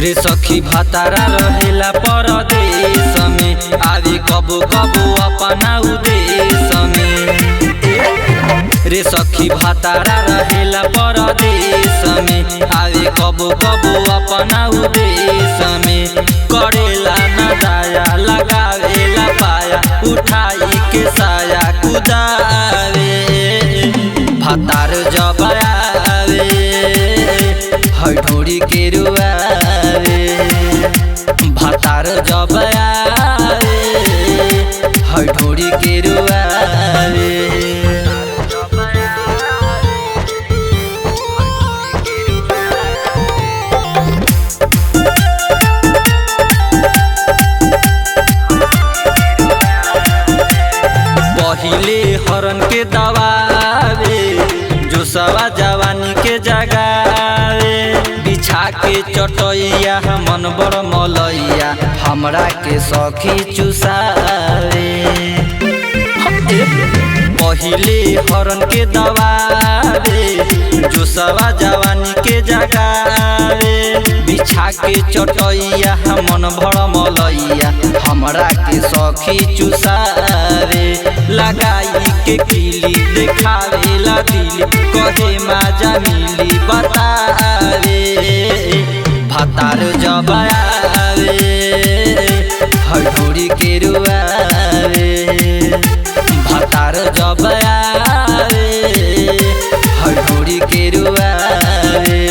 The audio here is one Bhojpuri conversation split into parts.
रे सखी भातारा रहेला परदेश में, आवे कबो कबो अपना उदेश में। रे सखी भातारा रहेला परदेश में, आवे कबो कबो अपना उदेश में। करेला न दाया लगावेला पाया, उठाई के साया कुदावे। भातार जब आवे है ढोरी के रुआवे, भातार जब आवे है ढोरी के रुआवे। पहिले हरन के दबावे, जो सवा जवानी के जगावे। बिछा के चटैया मन बड़ मलैया, हमरा के सखी चुसावे। पहिले हरन के दबावे, जो सवा जवानी के जगावे। बिछा के चटैया मन भड़ मलैया, हमरा के सखी चुसावे। लगाई के किली देखावे ला दिल, कहे माजा मिली बतावे। भातार जब आवे है ढोरी के रुआवे, भातार जब आवे है ढोरी के रुआवे।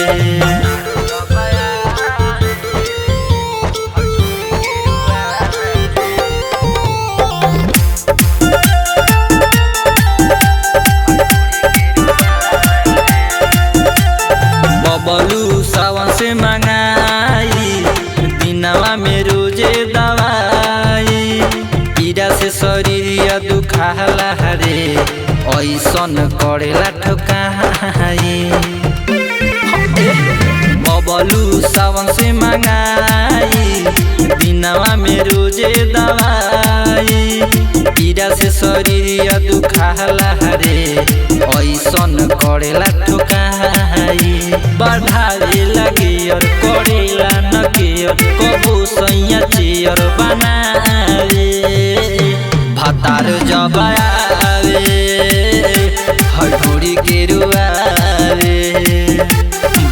बबलू सावन से मंगाई, दिनवा में रोजे दवाई। पीड़ा से शरीर दुखाला रे, ऐसन करेला ठोकाई। बबलू सावन से मंगाई, दिनवा में रोजे दवाई। पीड़ा से शरीर दुखाला रे, ऐसन करेला ठोकाई। बढ़ावे लगे और करेला न केयर, कबो सैया चेयर बनावे। भातार जब आवे है ढोरी के रुआवे,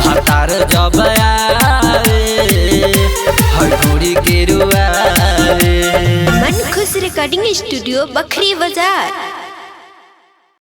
भातार जब आवे है ढोरी के रुआवे। मन खुश रिकॉर्डिंग स्टूडियो बखरी बाजार।